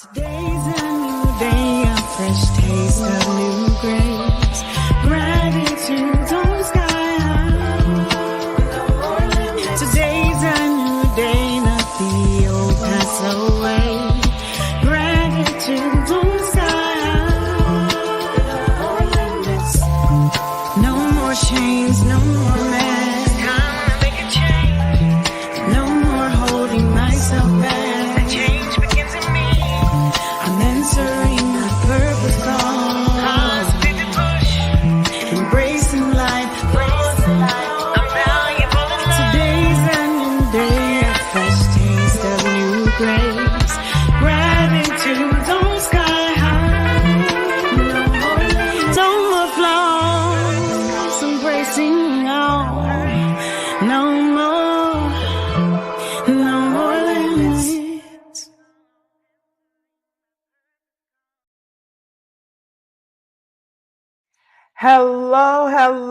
Today's a new day, a fresh taste of new grace. Gratitude on sky high. Today's a new day, let the old pass away. Gratitude on sky high. No more chains, no more masks. Time to make a change. No more holding myself back. Answering my purpose call. Embracing life. I'm valuable enough. Today's a new day, a fresh taste of new grace. Gratitude on sky high. No more flaws. Embracing all. No more limits.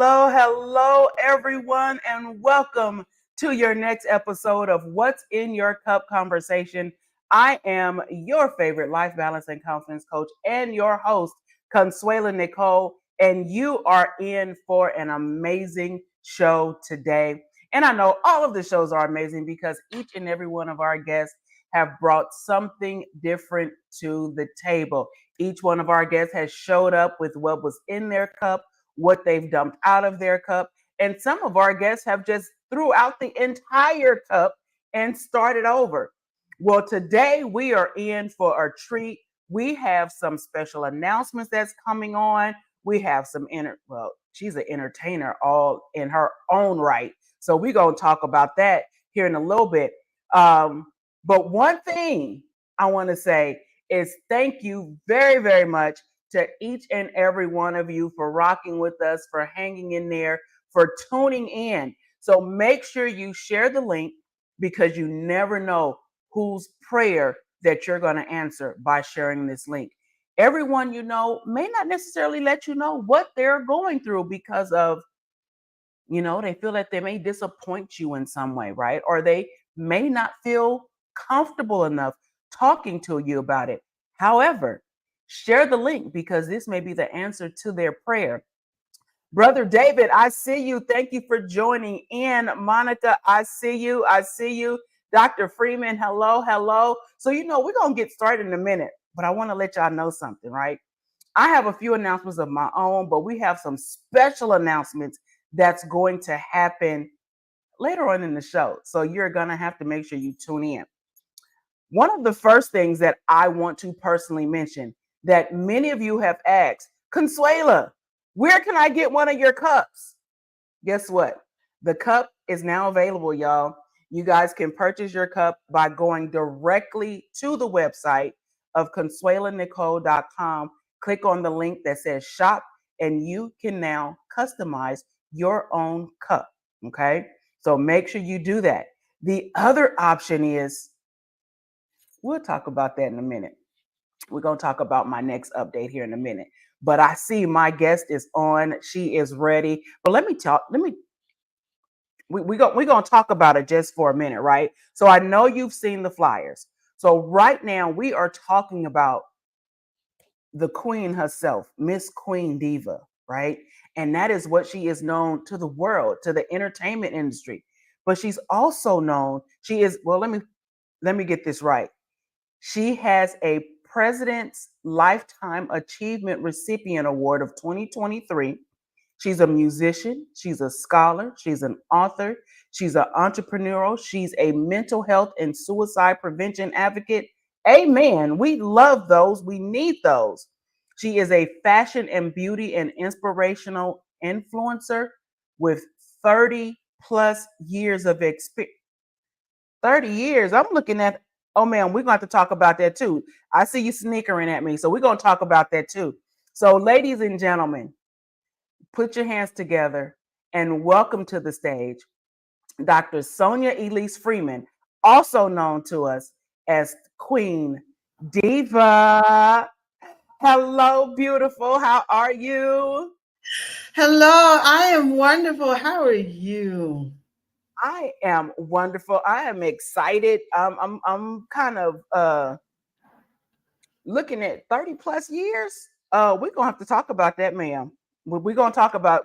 Hello, everyone, and welcome to your next episode of What's in Your Cup Conversation. I am your favorite life balance and confidence coach and your host, Consuela Nicole, and you are in for an amazing show today. And I know all of the shows are amazing because each and every one of our guests have brought something different to the table. Each one of our guests has showed up with what was in their cup, what they've dumped out of their cup. And some of our guests have just threw out the entire cup and started over. Well, today we are in for a treat. We have some special announcements that's coming on. We have some she's an entertainer all in her own right. So we're going to talk about that here in a little bit. But one thing I want to say is thank you very, very much to each and every one of you for rocking with us, for hanging in there, for tuning in. So make sure you share the link because you never know whose prayer that you're going to answer by sharing this link. Everyone you know may not necessarily let you know what they're going through because of, they feel that they may disappoint you in some way, right? Or they may not feel comfortable enough talking to you about it. However, share the link because this may be the answer to their prayer. Brother David, I see you. Thank you for joining in. Monica, I see you. Dr. Freeman, hello. So, we're going to get started in a minute, but I want to let y'all know something, right? I have a few announcements of my own, but we have some special announcements that's going to happen later on in the show. So you're going to have to make sure you tune in. One of the first things that I want to personally mention that many of you have asked, Consuela, where can I get one of your cups? Guess what? The cup is now available, y'all. You guys can purchase your cup by going directly to the website of consuelanicole.com. Click on the link that says shop, and you can now customize your own cup, okay? So make sure you do that. The other option is, we'll talk about that in a minute. We're going to talk about my next update here in a minute. But I see my guest is on. She is ready. But we're going to talk about it just for a minute, right? So I know you've seen the flyers. So right now we are talking about the queen herself, Miss Queen Diva, right? And that is what she is known to the world, to the entertainment industry. But she's also known, let me get this right. She has a President's Lifetime Achievement Recipient Award of 2023. She's a musician. She's a scholar. She's an author. She's an entrepreneur. She's a mental health and suicide prevention advocate. Amen. We love those. We need those. She is a fashion and beauty and inspirational influencer with 30 plus years of experience. 30 years. I'm looking at, oh man, we're going to have to talk about that too. I see you snickering at me. So we're going to talk about that too. So ladies and gentlemen, put your hands together and welcome to the stage Dr. Sonja Elise Freeman, also known to us as Queen Diva. Hello, beautiful. How are you? Hello, I am wonderful. How are you? I am wonderful. I am excited. I'm kind of looking at 30 plus years. We're gonna have to talk about that, ma'am. We're gonna talk about.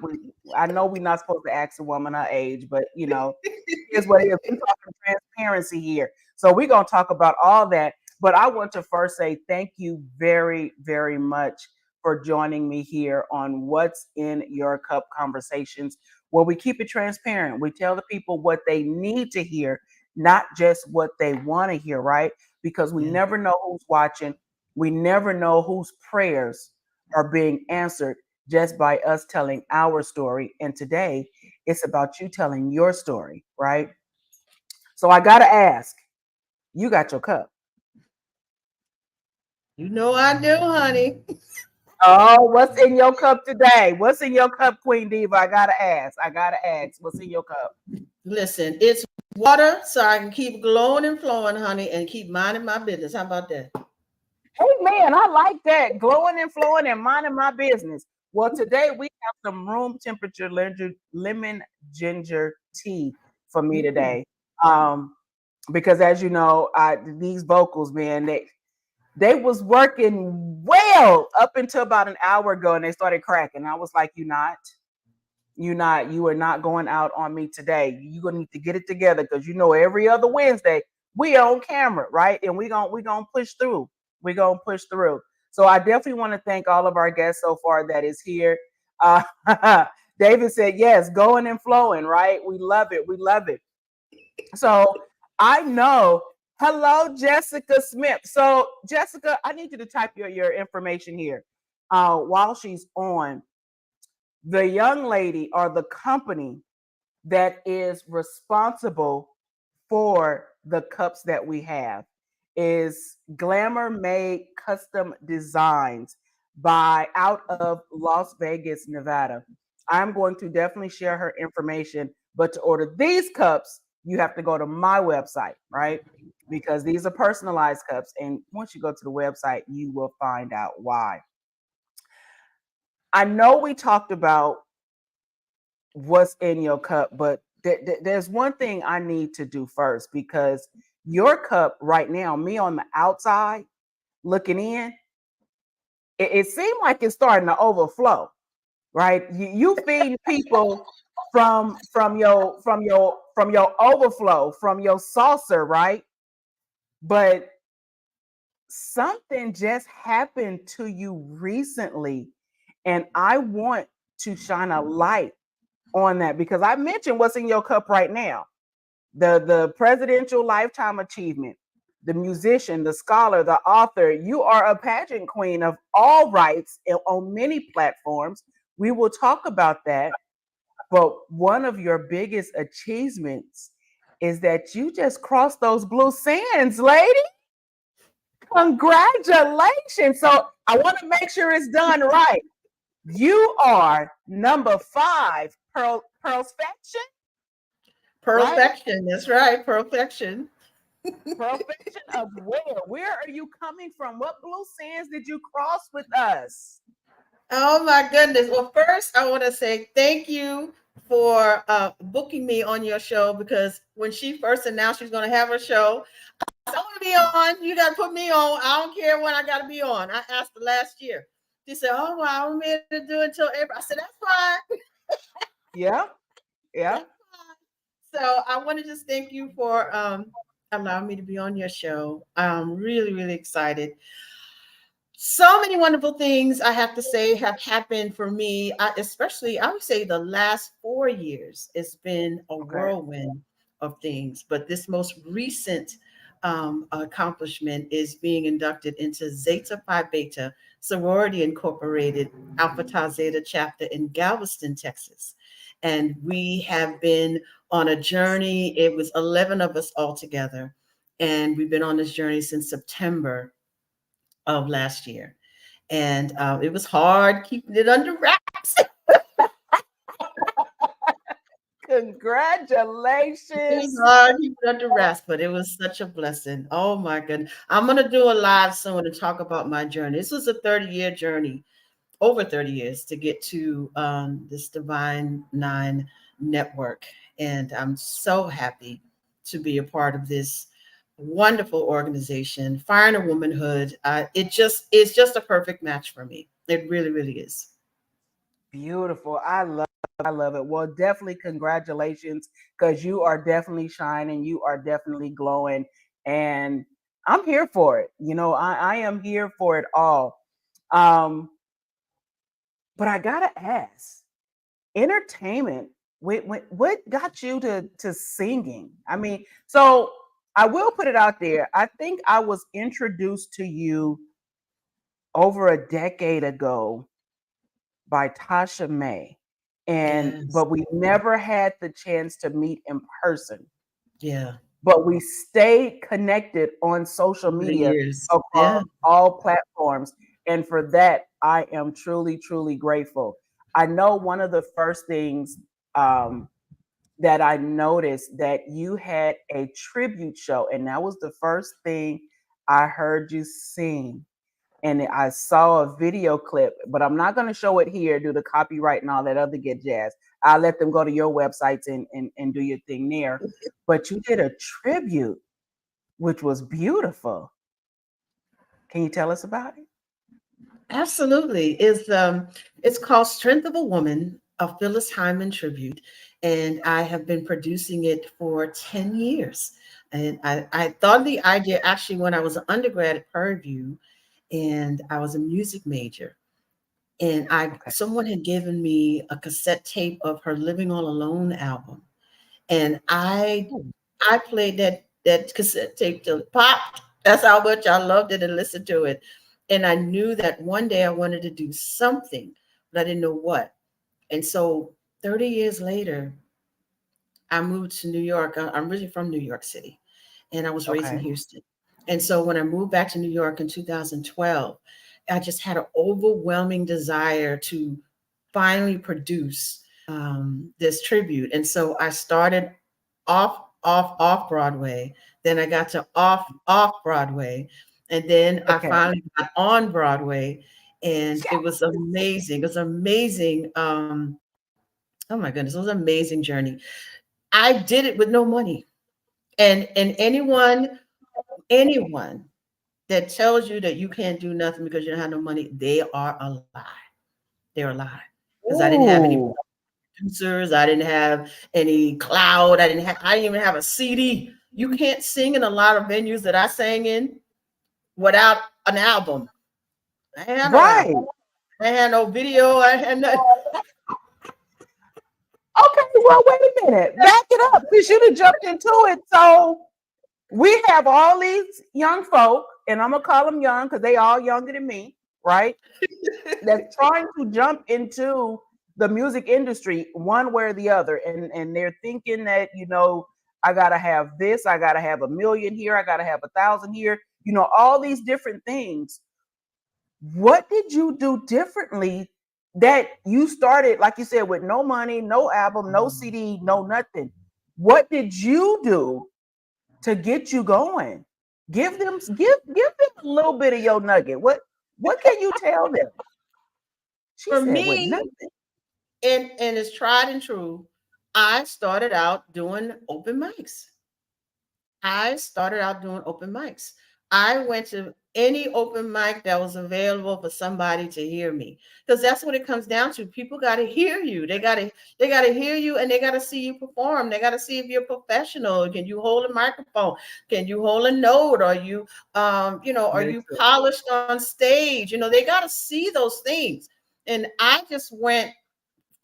I know we're not supposed to ask a woman her age, but here's what it is. We're talking transparency here, so we're gonna talk about all that. But I want to first say thank you very, very much for joining me here on What's in Your Cup Conversations, where we keep it transparent. We tell the people what they need to hear, not just what they want to hear, right? Because we never know who's watching. We never know whose prayers are being answered just by us telling our story. And today it's about you telling your story, right? So I got to ask, you got your cup? You know I do, honey. Oh, what's in your cup today? What's in your cup, Queen Diva? I got to ask. What's in your cup? Listen, it's water so I can keep glowing and flowing, honey, and keep minding my business. How about that? Hey, man, I like that. Glowing and flowing and minding my business. Well, today we have some room temperature lemon ginger tea for me today. Because as you know, these vocals, man, they was working well up until about an hour ago, and they started cracking. I was like, you are not going out on me today. You're gonna need to get it together because every other Wednesday we on camera, right? And we gonna push through. We're gonna push through. So I definitely want to thank all of our guests so far that is here. David said, yes, going and flowing, right? We love it. We love it. So I know. Hello, Jessica Smith. So, Jessica, I need you to type your information here while she's on. The young lady or the company that is responsible for the cups that we have is Glamour Made Custom Designs by out of Las Vegas, Nevada. I'm going to definitely share her information, but to order these cups, you have to go to my website, right? Because these are personalized cups. And once you go to the website, you will find out why. I know we talked about what's in your cup, but there's one thing I need to do first because your cup right now, me on the outside looking in, it seemed like it's starting to overflow, right? You feed people from your overflow, from your saucer, right? But something just happened to you recently, and I want to shine a light on that because I mentioned what's in your cup right now. The presidential lifetime achievement, the musician, the scholar, the author. You are a pageant queen of all rights on many platforms. We will talk about that. But one of your biggest achievements is that you just crossed those blue sands, lady. Congratulations. So I want to make sure it's done right. You are number 5, perfection. Perfection. Right? That's right. Perfection. Perfection of where? Where are you coming from? What blue sands did you cross with us? Oh my goodness. Well, first I want to say thank you for booking me on your show because when she first announced she's going to have her show, I want to be on. You got to put me on. I don't care when I got to be on. I asked her last year. She said, "Oh, well, I won't be able to do it until April." I said, "That's fine." Yeah. That's fine. So I want to just thank you for allowing me to be on your show. I'm really, really excited. So many wonderful things I have to say have happened for me, especially I would say the last 4 years. It's been a whirlwind of things, but this most recent accomplishment is being inducted into Zeta Phi Beta Sorority Incorporated Alpha Tau Zeta chapter in Galveston, Texas. And we have been on a journey. It was 11 of us all together. And we've been on this journey since September of last year. And it was hard keeping it under wraps. Congratulations. It was hard keeping it under wraps, but it was such a blessing. Oh my goodness. I'm going to do a live soon and talk about my journey. This was a 30-year journey, over 30 years to get to this Divine Nine network. And I'm so happy to be a part of this wonderful organization, Fire and Womanhood. It's just a perfect match for me. It really, really is. Beautiful. I love it. Well, definitely congratulations because you are definitely shining. You are definitely glowing. And I'm here for it. I am here for it all. Um, but I gotta ask, entertainment, what got you to singing? I mean, so I will put it out there. I think I was introduced to you over a decade ago by Tasha May. And Yes. but we never had the chance to meet in person. Yeah. But we stayed connected on social Over the media years. across Yeah. all platforms. And for that, I am truly, truly grateful. I know one of the first things um, that I noticed that you had a tribute show, and that was the first thing I heard you sing. And I saw a video clip, but I'm not going to show it here due to copyright and all that other get jazz. I'll let them go to your websites and do your thing there. But you did a tribute, which was beautiful. Can you tell us about it? Absolutely. It's called Strength of a Woman, a Phyllis Hyman tribute. And I have been producing it for 10 years. And I thought of the idea actually when I was an undergrad at Prairie View and I was a music major. And I Okay. someone had given me a cassette tape of her Living All Alone album. And I played that cassette tape till it popped. That's how much I loved it and listened to it. And I knew that one day I wanted to do something, but I didn't know what. And so 30 years later, I moved to New York. I'm really from New York City, and I was raised in Okay. Houston. And so when I moved back to New York in 2012, I just had an overwhelming desire to finally produce this tribute. And so I started off Broadway. Then I got to off Broadway, and then I Okay. finally got on Broadway, and it was amazing. It was amazing. Oh my goodness, it was an amazing journey. I did it with no money, and anyone that tells you that you can't do nothing because you don't have no money, they are a lie. They're a lie. Because I didn't have any Ooh, producers, I didn't have any cloud, I didn't even have a CD. You can't sing in a lot of venues that I sang in without an album. I had no right. album. I had no video. I had no. Okay, well, wait a minute. Back it up. You should have jumped into it. So we have all these young folk, and I'm gonna call them young because they all younger than me, right? That's trying to jump into the music industry one way or the other, and they're thinking that I gotta have this, I gotta have 1 million here, I gotta have 1,000 here, all these different things. What did you do differently that you started, like you said, with no money, no album, no CD, no nothing? What did you do to get you going? Give them a little bit of your nugget. What can you tell them? She For said with me, nothing. and it's tried and true, I started out doing open mics. I started out doing open mics. I went to any open mic that was available for somebody to hear me, because that's what it comes down to. People got to hear you. They got to hear you, and they got to see you perform. They got to see if you're professional. Can you hold a microphone? Can you hold a note? Are you Listen, polished on stage? They got to see those things. And I just went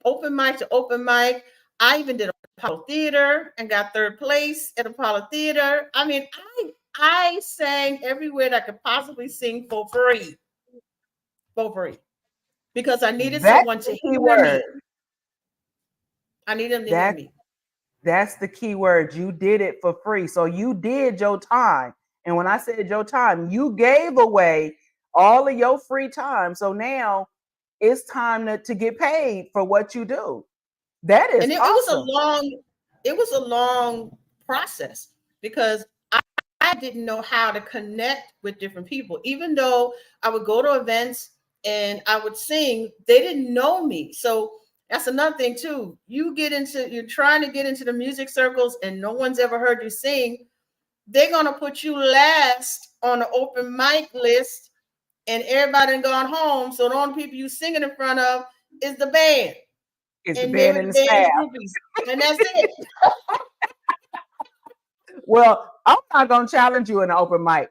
open mic to open mic. I even did Apollo Theater and got third place at Apollo Theater. I mean, I sang everywhere that I could possibly sing for free, because I needed that's someone the to key hear word. me. I needed them to hear That me. that's the key word. You did it for free. So you did your time. And when I said your time, you gave away all of your free time. So now it's time to get paid for what you do. That is And awesome. it was a long process, because I didn't know how to connect with different people. Even though I would go to events and I would sing, they didn't know me. So that's another thing too. You're trying to get into the music circles and no one's ever heard you sing. they're gonna put you last on the open mic list, and everybody done gone home. So the only people you singing in front of is the band It's the and band maybe and the the staff. band's groupies, and that's it. Well, I'm not gonna challenge you in an open mic.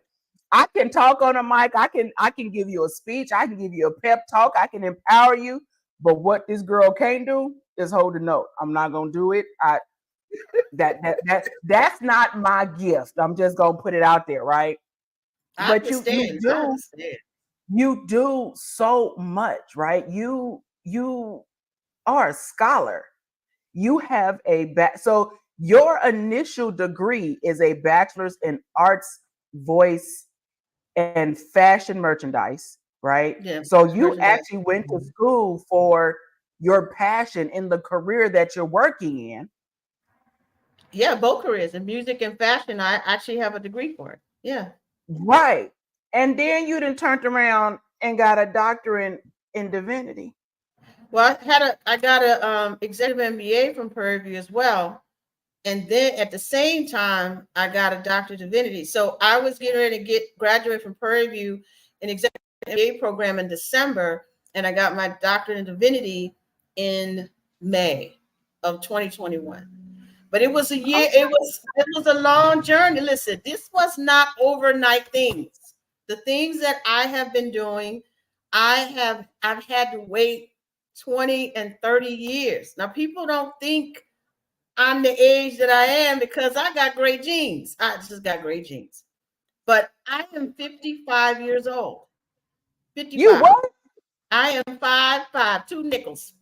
I can talk on a mic. I can give you a speech. I can give you a pep talk. I can empower you. But what this girl can't do is hold a note. I'm not gonna do it. That's not my gift. I'm just gonna put it out there, right? I But you you understand. I do understand. you do so much, right? You are a scholar. You have so your initial degree is a bachelor's in arts, voice, and fashion merchandise, right? Yeah, So it's you merchandise. actually went to school for your passion in the career that you're working in. Yeah, both careers in music and fashion. I actually have a degree for it. Yeah. Right. And then you then turned around and got a doctorate in divinity. Well, I got a executive MBA from Prairie View as well. And then at the same time, I got a doctorate of divinity. So I was getting ready to graduate from Prairie View, an executive MBA program in December, and I got my doctorate in divinity in May of 2021. But it was a year, Okay. it was a long journey. Listen, this was not overnight things. The things that I have been doing, I've had to wait 20 and 30 years. Now people don't think I'm the age that I am because I got great genes. I just got great genes. But I am 55 years old. You 55. what? I am 5'5", 2 nickels.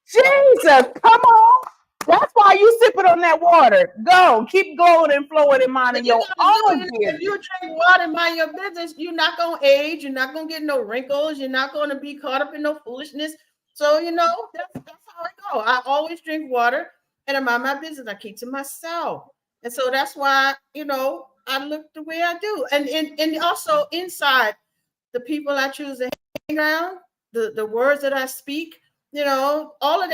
Jesus, come on. That's why you sipping on that water. Go, keep going and flowing and minding You your got to do own it. If business. you drink water and mind your business, you're not gonna age. You're not gonna get no wrinkles. You're not gonna be caught up in no foolishness. So that's how I go. I always drink water and I mind my business. I keep to myself, and so that's why I look the way I do. And also inside the people I choose to hang around, the words that I speak, all of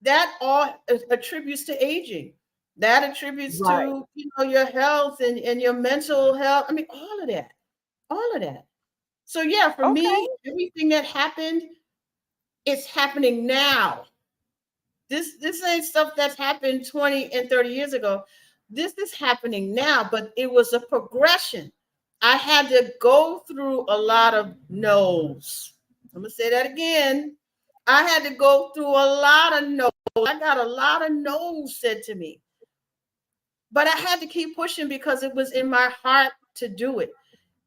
that all attributes to aging. That attributes Right. to your health and your mental health. I mean, all of that. So yeah, for Okay. me, everything that happened, it's happening now. This ain't stuff that's happened 20 and 30 years ago. This is happening now, but it was a progression. I had to go through a lot of no's. I'm gonna say that again. I had to go through a lot of no's. I got a lot of no's said to me. But I had to keep pushing because it was in my heart to do it.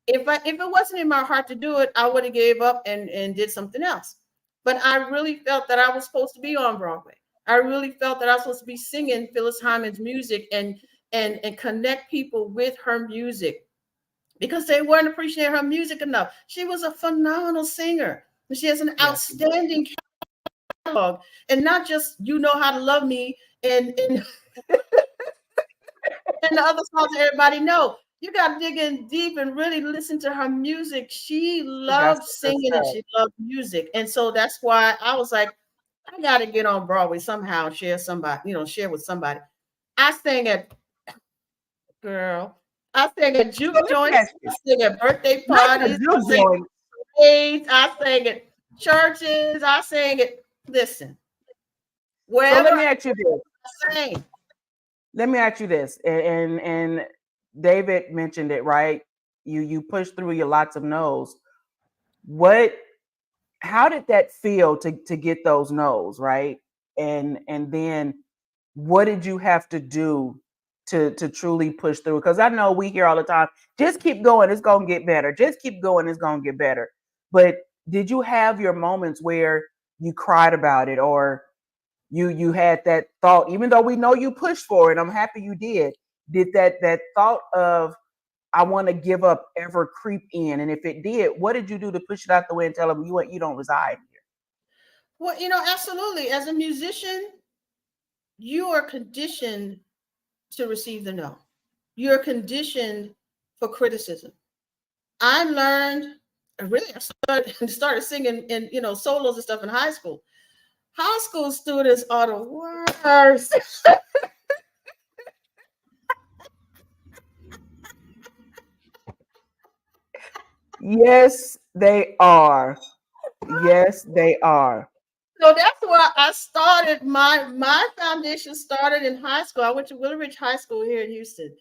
If it wasn't in my heart to do it, I would have gave up and did something else. But I really felt that I was supposed to be on Broadway. I really felt that I was supposed to be singing Phyllis Hyman's music and connect people with her music because they weren't appreciating her music enough. She was a phenomenal singer. She has an Yes. outstanding catalog, and not just "You Know How to Love Me" and and the other songs that everybody know. You got to dig in deep and really listen to her music. She She got loved some good singing and stuff. she loved music. And so that's why I was like, I got to get on Broadway somehow and share with somebody. I sang at, girl, I sang at So juke let me joints. ask you, I sang at birthday not the parties. I juke sang joint. at parades. I sang at churches. I sang at, listen, So wherever let I me ask you this. sang. Let me ask you this. And David mentioned it, right? You pushed through your lots of no's. What how did that feel to get those no's, right? And then what did you have to do to truly push through? Because I know we hear all the time, just keep going, it's gonna get better. Just keep going, it's gonna get better. But did you have your moments where you cried about it, or you had that thought, even though we know you pushed for it, I'm happy you did that thought of I want to give up ever creep in? And if it did, what did you do to push it out the way and tell them you don't reside here? Well, absolutely. As a musician, you are conditioned to receive the no. You're conditioned for criticism. I learned, I started singing in, solos and stuff in high school. High school students are the worst. Yes, they are. Yes, they are. So that's why I started my foundation started in high school. I went to Willow Ridge High School here in Houston,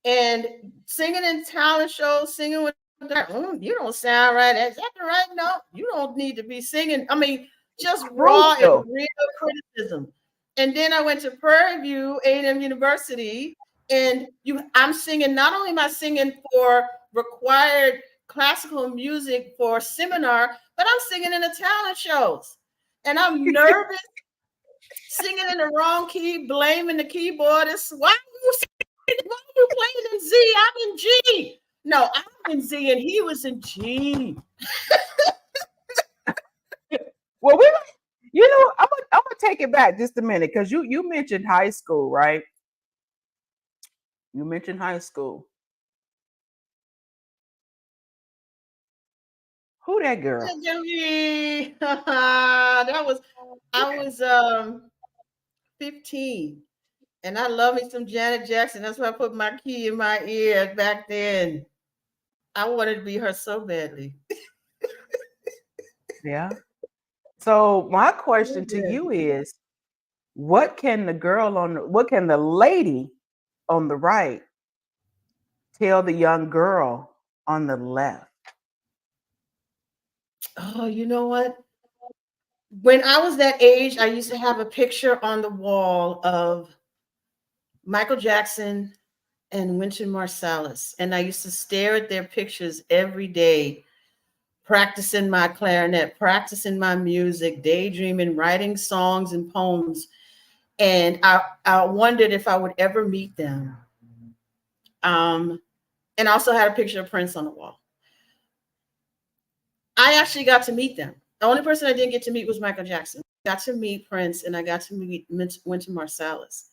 and singing in talent shows, singing with that. You don't sound right. Is that the right note? You don't need to be singing. I mean, just raw and Crucial. real criticism. And then I went to Prairie View A&M University, and I'm singing. Not only am I singing for required classical music for seminar, but I'm singing in the talent shows, and I'm nervous, singing in the wrong key, blaming the keyboardist. Why are you playing in Z? I'm in G. No, I'm in Z and he was in G. Well, I'm gonna take it back just a minute because you mentioned high school, right? You mentioned high school. Who that girl? Look at me. That was I was 15 and I love me some Janet Jackson. That's why I put my key in my ear back then. I wanted to be her so badly. Yeah. So my question to Yeah. you is, what can the lady on the right tell the young girl on the left? Oh, you know what? When I was that age, I used to have a picture on the wall of Michael Jackson and Wynton Marsalis. And I used to stare at their pictures every day, practicing my clarinet, practicing my music, daydreaming, writing songs and poems. And I wondered if I would ever meet them. And I also had a picture of Prince on the wall. I actually got to meet them. The only person I didn't get to meet was Michael Jackson. I got to meet Prince and I got to meet Wynton Marsalis.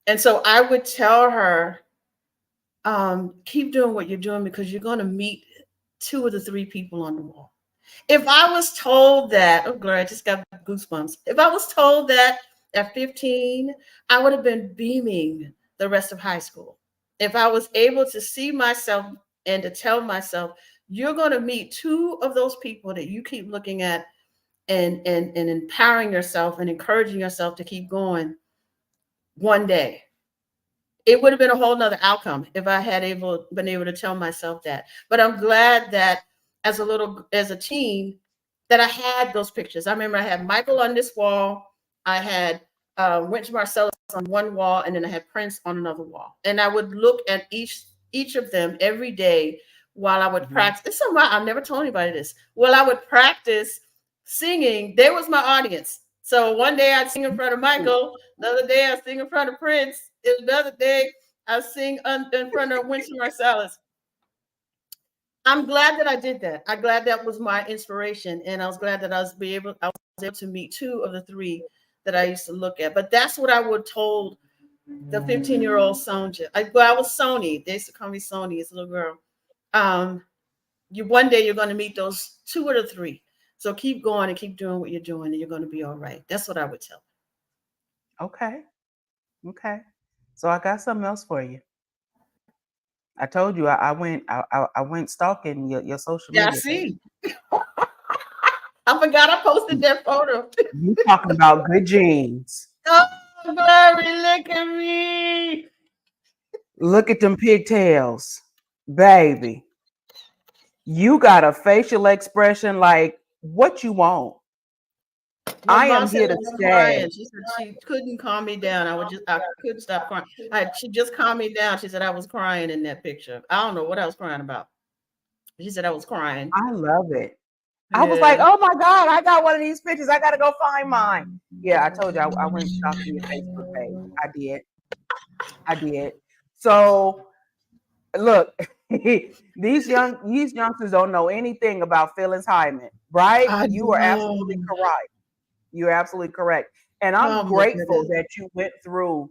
And so I would tell her, keep doing what you're doing because you're going to meet two of the three people on the wall. If I was told that, oh, glory, I just got goosebumps. If I was told that at 15, I would have been beaming the rest of high school. If I was able to see myself and to tell myself, you're going to meet two of those people that you keep looking at and empowering yourself and encouraging yourself to keep going one day. It would have been a whole nother outcome if I had been able to tell myself that. But I'm glad that as a teen, that I had those pictures. I remember I had Michael on this wall, I had Wynton Marsalis on one wall, and then I had Prince on another wall. And I would look at each of them every day while I would practice. It's something I've never told anybody this. While I would practice singing, there was my audience. So one day I'd sing in front of Michael, another day I'd sing in front of Prince, another day I sing in front of Wynton Marsalis. I'm glad that I did that. I'm glad that was my inspiration, and I was glad that I was able to meet two of the three that I used to look at. But that's what I would told the 15-year-old Sonja. I was Sony. They used to call me Sony as a little girl. You one day you're going to meet those two or the three. So keep going and keep doing what you're doing, and you're going to be all right. That's what I would tell. Okay. Okay. So I got something else for you. I told you I went stalking your social Yeah, I media page. see. I forgot I posted that photo. You talking about good genes. Oh, glory, look at me. Look at them pigtails, baby. You got a facial expression like what you want. My I mom am said here I to was stay. crying. She said she couldn't calm me down. I couldn't stop crying. She just calmed me down. She said I was crying in that picture. I don't know what I was crying about. She said I was crying. I love it. I was like, Yeah. oh my God, I got one of these pictures. I got to go find mine. Yeah, I told you I went stalking your Facebook page. I did. I did. So look, these youngsters don't know anything about Phyllis Hyman, right? I You are absolutely know. correct. You're absolutely correct. And I'm Mom, look at grateful it. that you went through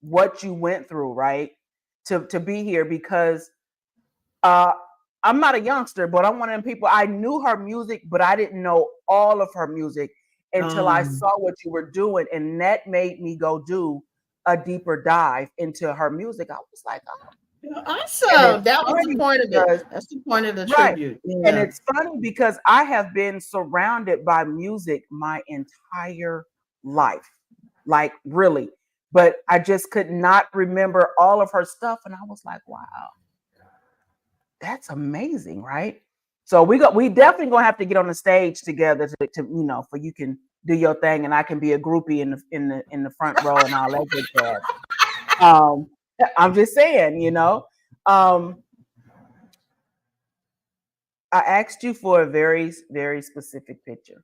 what you went through, right? To be here because uh I'm not a youngster, but I'm one of them people. I knew her music, but I didn't know all of her music until I Um, saw what you were doing. And that made me go do a deeper dive into her music. I was like, oh, And Awesome. it's That was the funny point of it. because That's the point of the right. tribute. And Yeah. it's funny because I have been surrounded by music my entire life. Like really. But I just could not remember all of her stuff. And I was like, wow, that's amazing, right? So we definitely gonna have to get on the stage together to for you can do your thing and I can be a groupie in the front row and all that good jazz. Um, I'm just saying, I asked you for a very, very specific picture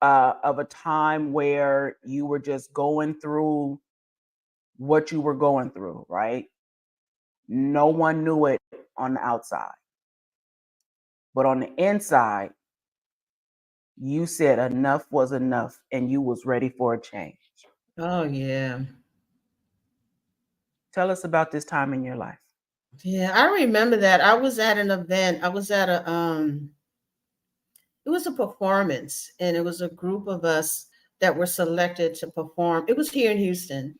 of a time where you were just going through what you were going through, right? No one knew it on the outside, but on the inside, you said enough was enough and you was ready for a change. Oh yeah. Tell us about this time in your life. Yeah, I remember that. I was at an event. I was at a it was a performance and it was a group of us that were selected to perform. It was here in Houston.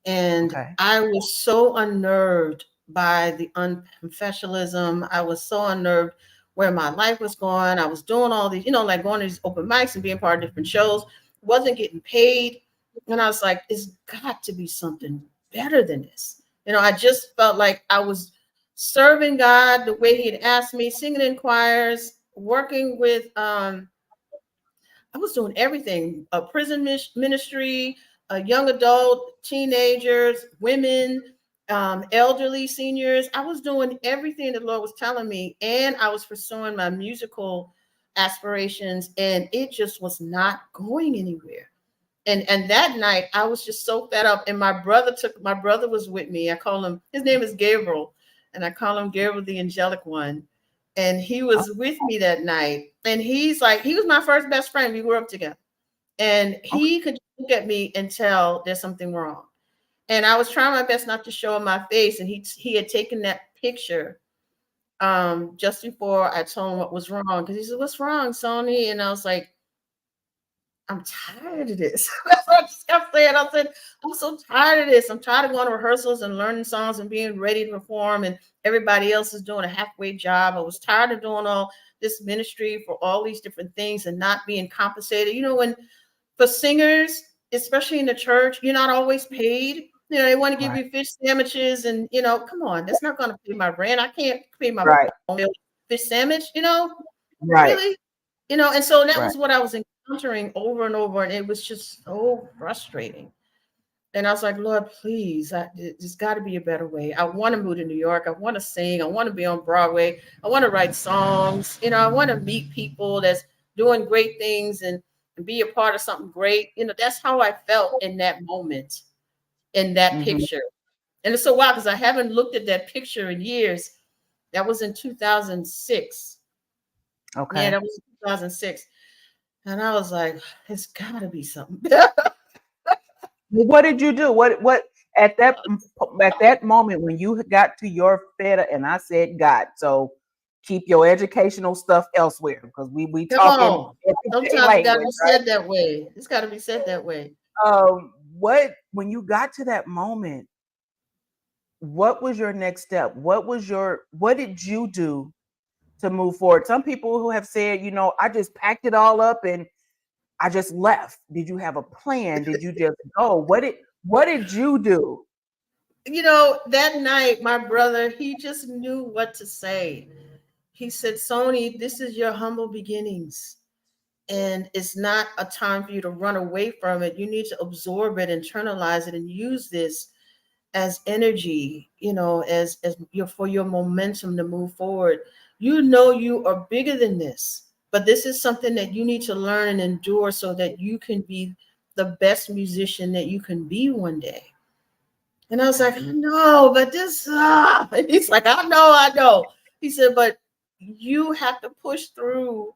And Okay. I was so unnerved by the unprofessionalism. I was so unnerved where my life was going. I was doing all these, like going to these open mics and being part of different shows, wasn't getting paid. And I was like, it's got to be something better than this. I just felt like I was serving God the way He had asked me, singing in choirs, working with I was doing everything, a prison ministry, a young adult, teenagers, women, elderly seniors. I was doing everything the Lord was telling me, and I was pursuing my musical aspirations, and it just was not going anywhere. And that night I was just so fed up. And my brother was with me. I call him, his name is Gabriel, and I call him Gabriel the angelic one. And he was with me that night. And he's like, he was my first best friend. We grew up together. And Okay. he could look at me and tell there's something wrong. And I was trying my best not to show him my face. And he had taken that picture just before I told him what was wrong. Because he said, "What's wrong, Sony?" And I was like, I'm tired of this. That's what I just kept saying. I said, I'm so tired of this. I'm tired of going to rehearsals and learning songs and being ready to perform, and everybody else is doing a halfway job. I was tired of doing all this ministry for all these different things and not being compensated. When for singers, especially in the church, you're not always paid. They want to give Right. you fish sandwiches, and come on, that's not going to pay my rent. I can't pay my Right. own meal, fish sandwich, Right. really. And so that Right. was what I was encountering over and over, and it was just so frustrating. And I was like, Lord, please, there's got to be a better way. I want to move to New York. I want to sing. I want to be on Broadway. I want to write songs. I want to meet people that's doing great things and be a part of something great. That's how I felt in that moment, in that Mm-hmm. picture. And it's so wild because I haven't looked at that picture in years. That was in 2006. Okay. Yeah, that was 2006. And I was like, it's got to be something. What did you do? What at that moment when you got to your feta and I said God, so keep your educational stuff elsewhere because we Come talking on. everyday Sometimes it got to language, be right? said that way. It's got to be said that way. What when you got to that moment, what was your next step? What did you do to move forward? Some people who have said, I just packed it all up and I just left. Did you have a plan? Did you just go? What did you do? That night, my brother, he just knew what to say. He said, Sony, this is your humble beginnings. And it's not a time for you to run away from it. You need to absorb it, internalize it, and use this as energy, as for your momentum to move forward. You are bigger than this, but this is something that you need to learn and endure so that you can be the best musician that you can be one day. And I was like, no, but this, and he's like, I know. He said, but you have to push through.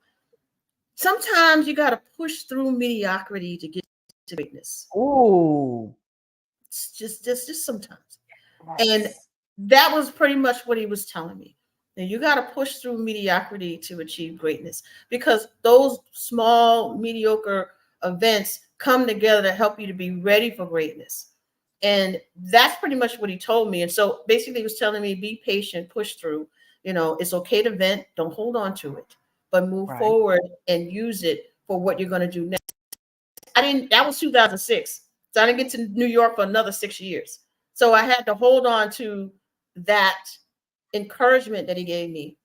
Sometimes you got to push through mediocrity to get to greatness. Ooh. It's just sometimes. And Yes. that was pretty much what he was telling me. And you got to push through mediocrity to achieve greatness, because those small, mediocre events come together to help you to be ready for greatness. And that's pretty much what he told me. And so basically he was telling me, be patient, push through. It's okay to vent. Don't hold on to it, but move forward and use it for what you're going to do next. That was 2006. So I didn't get to New York for another 6 years. So I had to hold on to that encouragement that he gave me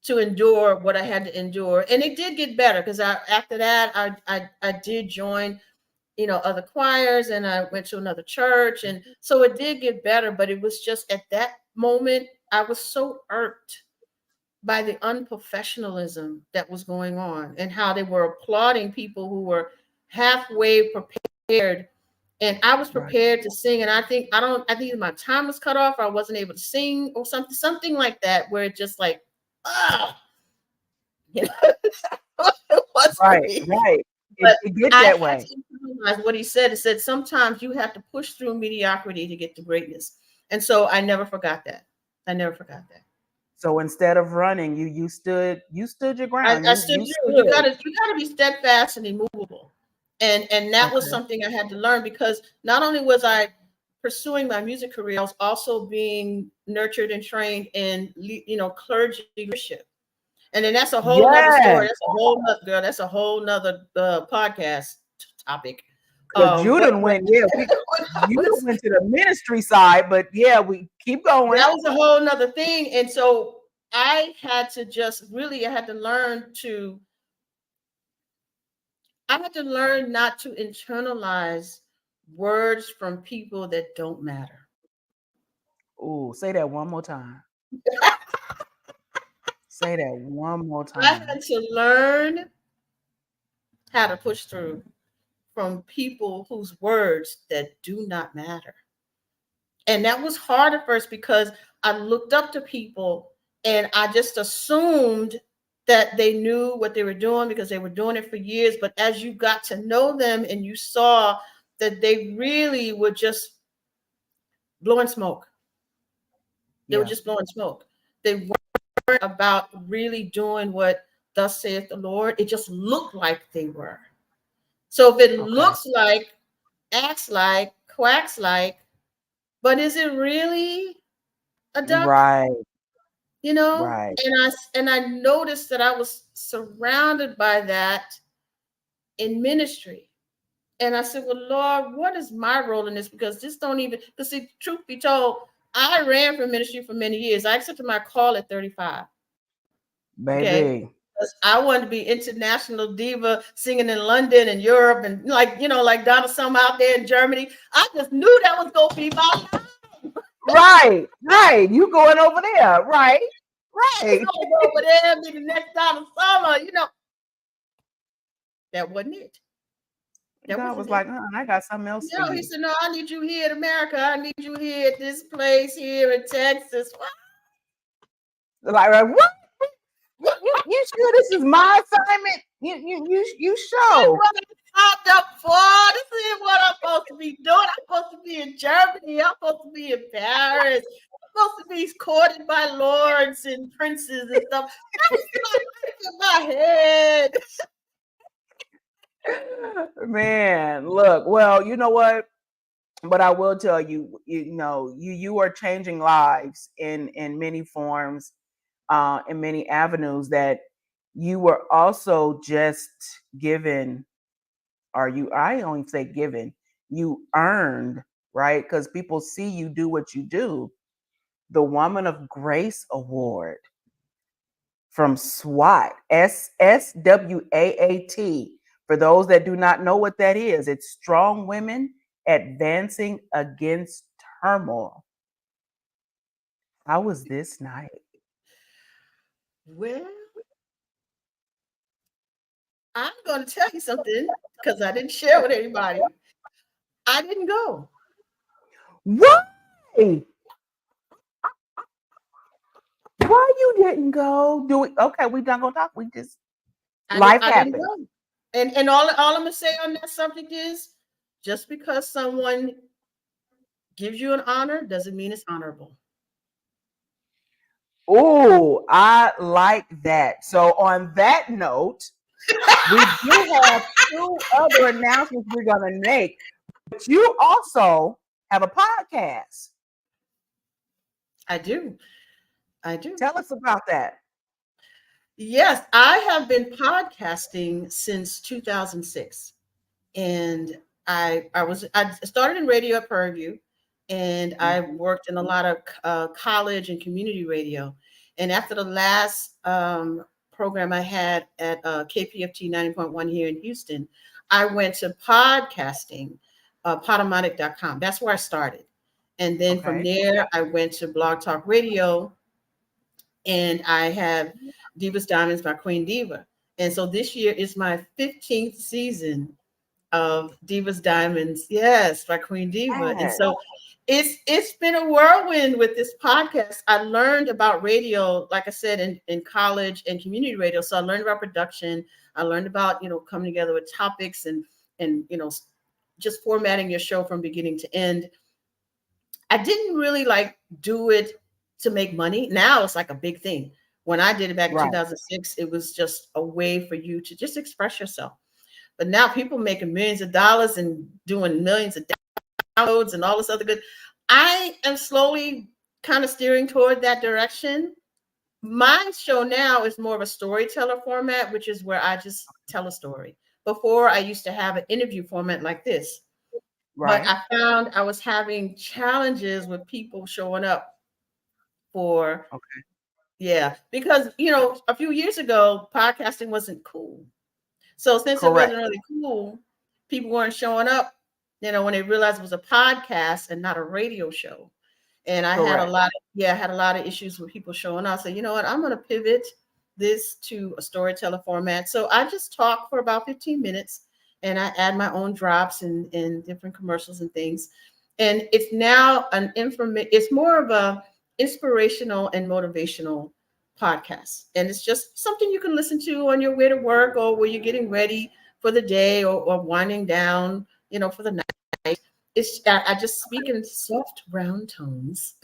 to endure what I had to endure. And it did get better because after that, I did join, other choirs, and I went to another church. And so it did get better, but it was just at that moment, I was so irked by the unprofessionalism that was going on and how they were applauding people who were halfway prepared. And I was prepared to sing. And I think my time was cut off. Or I wasn't able to sing or something like that, where it just like, it was right. It gets that way. What he said, sometimes you have to push through mediocrity to get to greatness. And so I never forgot that. So instead of running, you stood your ground. I stood through. You gotta be steadfast and immovable. And that was something I had to learn, because not only was I pursuing my music career, I was also being nurtured and trained in, clergy leadership. And then that's a whole other story. That's a whole nother podcast topic. You didn't went to the ministry side, but we keep going. That was a whole nother thing. And so I had to learn not to internalize words from people that don't matter. Oh, say that one more time. Say that one more time. I had to learn how to push through from people whose words that do not matter. And that was hard at first, because I looked up to people and I just assumed that they knew what they were doing because they were doing it for years. But as you got to know them and you saw that they really were just blowing smoke. They were just blowing smoke. They weren't about really doing what thus saith the Lord. It just looked like they were. So if it looks like, acts like, quacks like, but is it really a duck? Right. Right. And I noticed that I was surrounded by that in ministry. And I said, well, Lord, what is my role in this? Because see, truth be told, I ran for ministry for many years. I accepted my call at 35. Baby. Okay? I wanted to be international diva, singing in London and Europe, and like Donna Summer out there in Germany. I just knew that was going to be my life. Right. You going over there, right? Going over there and be the next Donna Summer, That wasn't it. God was like, I got something else. He said, no, I need you here in America. I need you here at this place here in Texas. Like what? You sure this is my assignment? You sure? What I signed up for? This is what I'm supposed to be doing. I'm supposed to be in Germany. I'm supposed to be in Paris. I'm supposed to be courted by lords and princes and stuff. That was in my head. Man, look. Well, you know what? But I will tell you, you are changing lives in many forms. In many avenues that you were also just given, I don't even say given, you earned, right? Because people see you do what you do. The Woman of Grace Award from SWAT, SWAAT. For those that do not know what that is, it's Strong Women Advancing Against Turmoil. How was this night? Well, I'm going to tell you something, because I didn't share with anybody. I didn't go. Why? Why you didn't go? We're not going to talk. We just, life happened. And all I'm going to say on that subject is, just because someone gives you an honor doesn't mean it's honorable. Oh, I like that. So on that note, we do have two other announcements we're going to make. But you also have a podcast. I do. I do. Tell us about that. Yes, I have been podcasting since 2006. And I started in radio at Prairie View, and I Mhm. worked in a lot of college and community radio. And after the last program I had at KPFT 90.1 here in Houston, I went to podcasting, podomatic.com. That's where I started. And then from Okay. there, I went to Blog Talk Radio, and I have Divas Diamonds by Queen Diva. And so this year is my 15th season of Divas Diamonds, yes, by Queen Diva. And Yes. so it's been a whirlwind with this podcast. I learned about radio, like I said, in college and community radio. So I learned about production. I learned about, coming together with topics and just formatting your show from beginning to end. I didn't really like do it to make money. Now it's like a big thing. When I did it back in Right. 2006, it was just a way for you to just express yourself. But now people making millions of dollars and doing millions of downloads and all this other good. I am slowly kind of steering toward that direction. My show now is more of a storyteller format, which is where I just tell a story. Before, I used to have an interview format like this, but Right. I found I was having challenges with people showing up for, Okay. yeah, because, a few years ago, podcasting wasn't cool. So since it Correct. wasn't really cool, people weren't showing up, when they realized it was a podcast and not a radio show. And Correct. I had a lot of issues with people showing up. So you know what, I'm gonna pivot this to a storyteller format. So I just talk for about 15 minutes and I add my own drops and different commercials and things. And it's now it's more of a inspirational and motivational podcast. And it's just something you can listen to on your way to work or where you're getting ready for the day or winding down, for the night. I just speak in soft, round tones.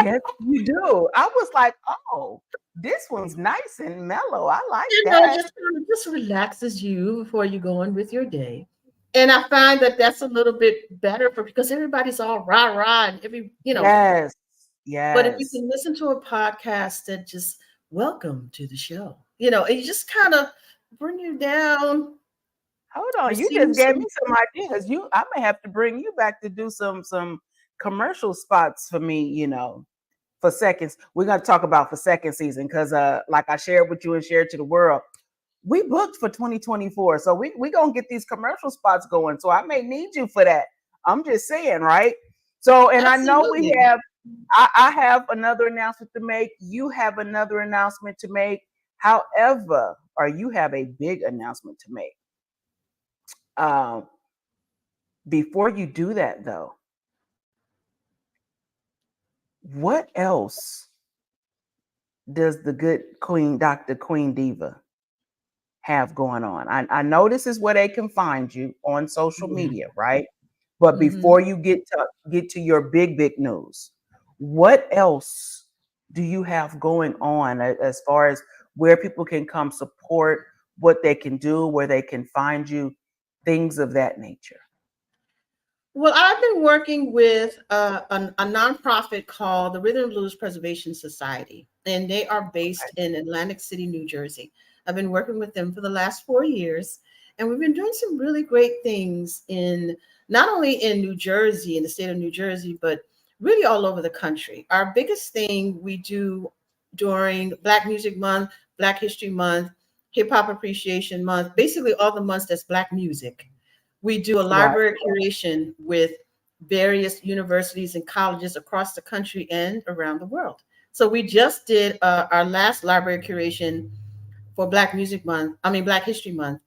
Yes, you do. I was like, oh, this one's nice and mellow. I like that. Just kind of just relaxes you before you go on with your day. And I find that that's a little bit better because everybody's all rah rah and Yes. but if you Yes. can listen to a podcast that just welcome to the show, it just kind of bring you down, Hold on. You receive just gave me some. some ideas. I may have to bring you back to do some commercial spots for me, for seconds. We're gonna talk about for second season because like I shared with you and shared to the world, we booked for 2024. So we gonna get these commercial spots going. So I may need you for that. I'm just saying, right? So and I know we Absolutely. have I have another announcement to make. You have another announcement to make. However, or you have a big announcement to make. Um, before you do that though, what else does the good Queen, Dr. Queen Diva, have going on? I know this is where they can find you on social Yeah. media, right? But Hmm. before you get to your big news, what else do you have going on as far as where people can come support, what they can do, where they can find you, things of that nature? Well, I've been working with a nonprofit called the Rhythm and Blues Preservation Society, and they are based in Atlantic City, New Jersey. I've been working with them for the last 4 years, and we've been doing some really great things in not only in New Jersey, in the state of New Jersey, but really all over the country. Our biggest thing we do during Black Music Month, Black History Month, Hip Hop Appreciation Month, basically all the months that's Black music. We do a Right. library curation with various universities and colleges across the country and around the world. So we just did our last library curation for Black History Month,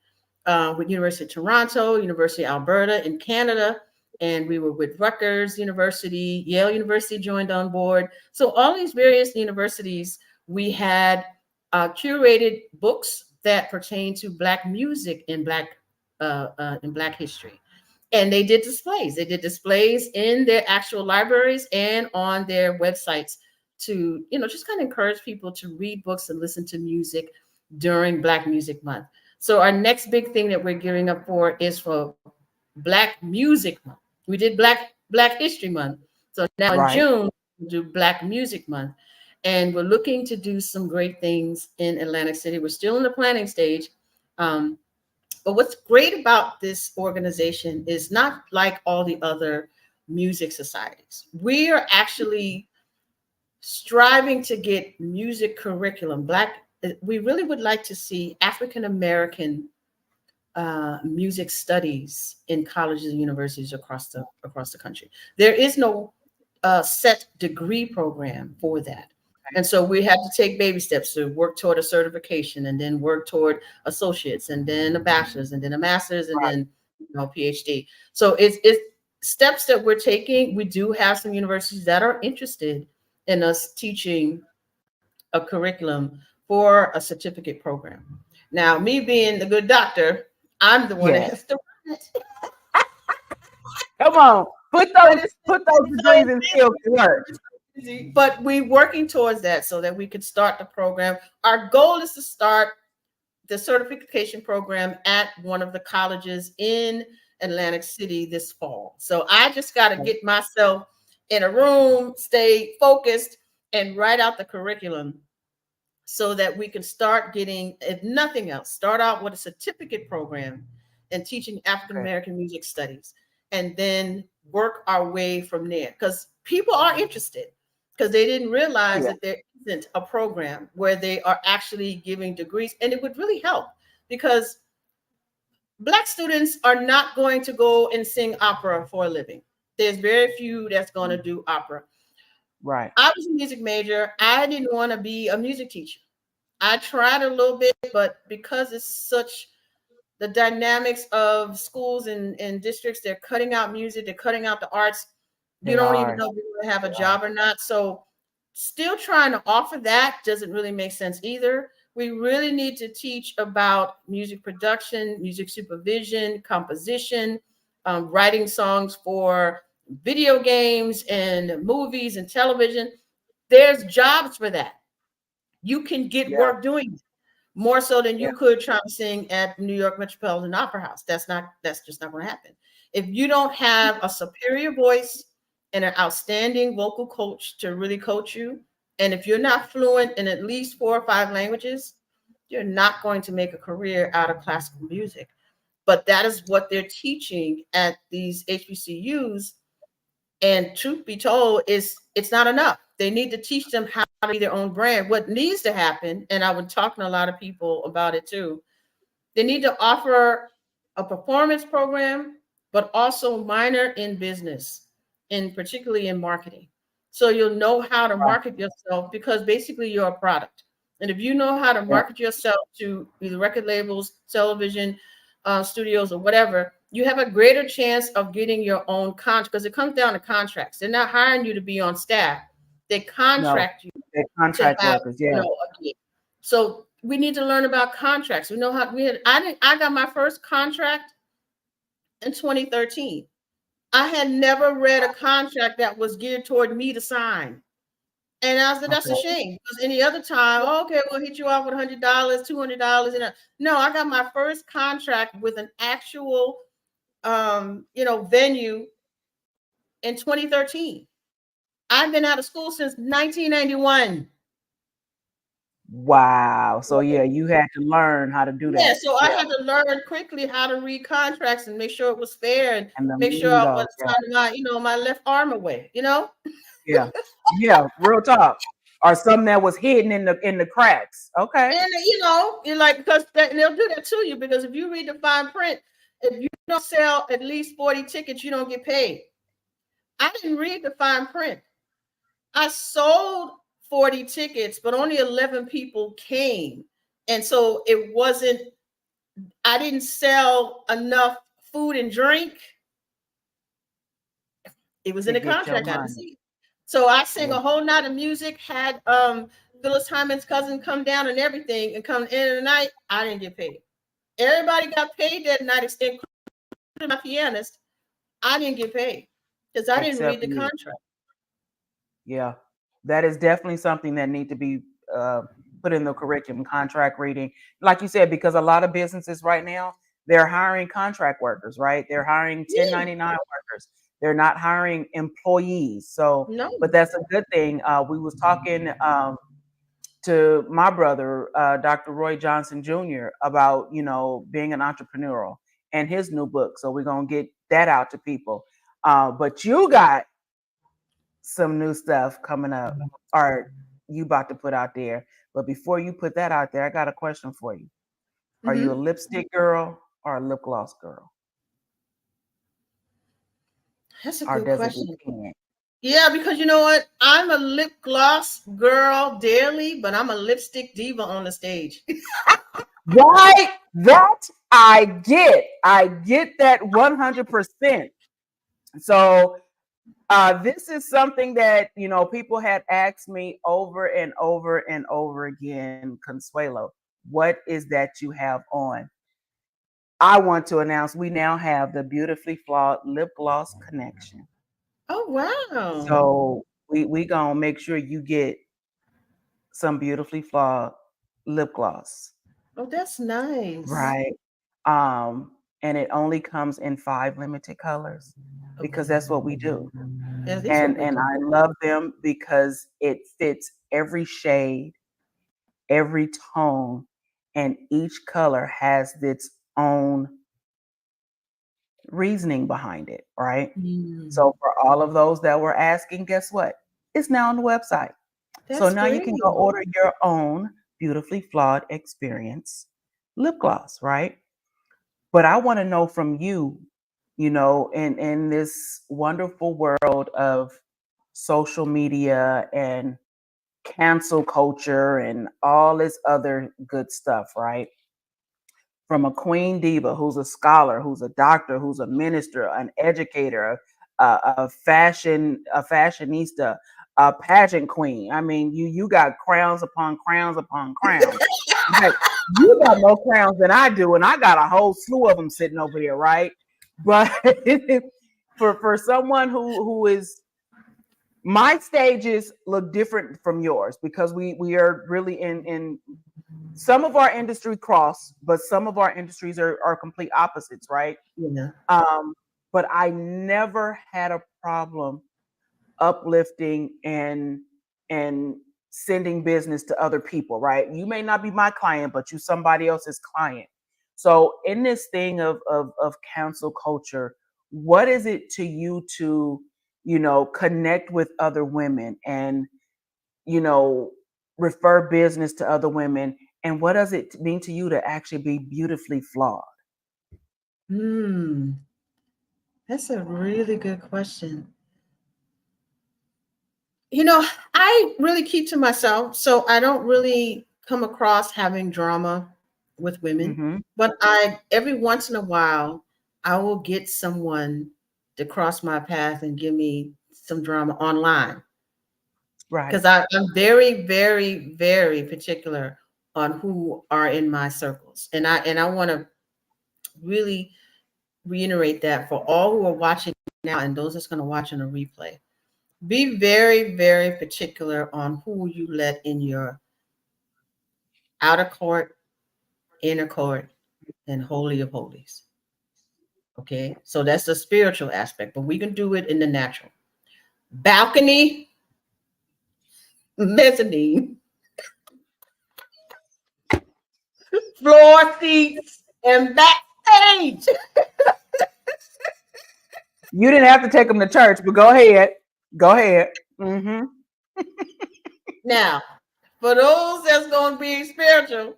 with University of Toronto, University of Alberta in Canada, and we were with Rutgers University, Yale University joined on board. So all these various universities, we had curated books that pertain to Black music in Black history. And they did displays. They did displays in their actual libraries and on their websites to, just kind of encourage people to read books and listen to music during Black Music Month. So our next big thing that we're gearing up for is for Black Music Month. We did Black History Month. So now in Right. June, we do Black Music Month. And we're looking to do some great things in Atlantic City. We're still in the planning stage. Um, but what's great about this organization is not like all the other music societies. We are actually striving to get music curriculum. We really would like to see African American music studies in colleges and universities across the country. There is no set degree program for that. And so we have to take baby steps to work toward a certification, and then work toward associates, and then a bachelor's, and then a master's, and then PhD. So it's steps that we're taking. We do have some universities that are interested in us teaching a curriculum for a certificate program. Now, me being the good doctor, I'm the one that has to run it. Come on, put those degrees in skills to work. But we're working towards that so that we could start the program. Our goal is to start the certification program at one of the colleges in Atlantic City this fall. So I just got to get myself in a room, stay focused, and write out the curriculum so that we can start getting, if nothing else, start out with a certificate program and teaching African American music studies, and then work our way from there. Because people are interested, because they didn't realize that there isn't a program where they are actually giving degrees. And it would really help, because Black students are not going to go and sing opera for a living. There's very few that's going to do opera. Right. I was a music major. I didn't want to be a music teacher. I tried a little bit, but because it's such the dynamics of schools and districts, they're cutting out music, they're cutting out the arts. You don't even know if you're going to have a job or not. So still trying to offer that doesn't really make sense either. We really need to teach about music production, music supervision, composition, writing songs for video games and movies and television. There's jobs for that. You can get work doing it, more so than you could try to sing at New York Metropolitan Opera House. That's just not going to happen. If you don't have a superior voice and an outstanding vocal coach to really coach you, and if you're not fluent in at least 4 or 5 languages, you're not going to make a career out of classical music. But that is what they're teaching at these HBCUs. And truth be told, it's not enough. They need to teach them how to be their own brand. What needs to happen, and I've been talking to a lot of people about it too, they need to offer a performance program, but also minor in business, and particularly in marketing. So you'll know how to market yourself, because basically you're a product. And if you know how to market yourself to either record labels, television studios, or whatever, you have a greater chance of getting your own contract, because it comes down to contracts. They're not hiring you to be on staff. They contract you. They contract to have, workers, a gig. So we need to learn about contracts. We know how I got my first contract in 2013. I had never read a contract that was geared toward me to sign. And I said, that's a shame, because any other time, okay, we'll hit you off with $100, $200. No, I got my first contract with an actual, venue in 2013. I've been out of school since 1991. Wow. So you had to learn how to do that. Yeah, so I had to learn quickly how to read contracts and make sure it was fair, and make sure I was signing my left arm away, Yeah. Yeah, real talk. Or something that was hidden in the cracks. Okay. And you're like, because they'll do that to you, because if you read the fine print, if you don't sell at least 40 tickets, you don't get paid. I didn't read the fine print. I sold 40 tickets, but only 11 people came. And so I didn't sell enough food and drink. It was in the contract. I see. So I sang a whole night of music, had Phyllis Hyman's cousin come down and everything, and come in the night. I didn't get paid. Everybody got paid that night, including my pianist. I didn't get paid because I didn't read the contract. Yeah, that is definitely something that needs to be put in the curriculum, contract reading. Like you said, because a lot of businesses right now, they're hiring contract workers, right? They're hiring 1099 workers. They're not hiring employees. So, No. but that's a good thing. We was talking to my brother, Dr. Roy Johnson Jr., about, being an entrepreneurial and his new book. So we're going to get that out to people. But you got some new stuff coming up, or you about to put out there. But before you put that out there, I got a question for you. Are you a Mhm. lipstick girl or a lip gloss girl? That's a Or good does it question. depend? Yeah, because you know what? I'm a lip gloss girl daily, but I'm a lipstick diva on the stage. Right? That I get. I get that 100%. So this is something that, people had asked me over and over and over again, Consuelo, what is that you have on? I want to announce we now have the Beautifully Flawed Lip Gloss Connection. Oh, wow. So we gonna make sure you get some Beautifully Flawed lip gloss, Oh, that's nice. right? And it only comes in 5 limited colors because Okay. that's what we do. That is what And we do. I love them because it fits every shade, every tone, and each color has its own reasoning behind it, right? Mm, So for all of those that were asking, guess what? It's now on the website. So that's now you great. can go order your own Beautifully Flawed Experience lip gloss, right? But I want to know from you, in this wonderful world of social media and cancel culture and all this other good stuff, right? From a queen diva who's a scholar, who's a doctor, who's a minister, an educator, a fashionista, a pageant queen. I mean, you got crowns upon crowns upon crowns. Like, you got more crowns than I do, and I got a whole slew of them sitting over here, right? But for someone who is, my stages look different from yours because we are really in some of our industry cross, but some of our industries are complete opposites, right? Yeah. Um, but I never had a problem uplifting and sending business to other people, right? You may not be my client, but you somebody else's client. So in this thing of cancel culture, what is it to you to, connect with other women and, you know, refer business to other women? And what does it mean to you to actually be beautifully flawed? Hmm. That's a really good question. You know, I really keep to myself, so I don't really come across having drama with women. Mm-hmm. But every once in a while, I will get someone to cross my path and give me some drama online Right. because I'm very, very, very particular on who are in my circles, and I want to really reiterate that for all who are watching now and those that's going to watch on a replay. Be very, very particular on who you let in your outer court, inner court, and holy of holies. Okay, so that's the spiritual aspect, but we can do it in the natural. Balcony, mezzanine, floor seats, and backstage. You didn't have to take them to church, but go ahead. Go ahead. Mm-hmm. Now, for those that's going to be spiritual,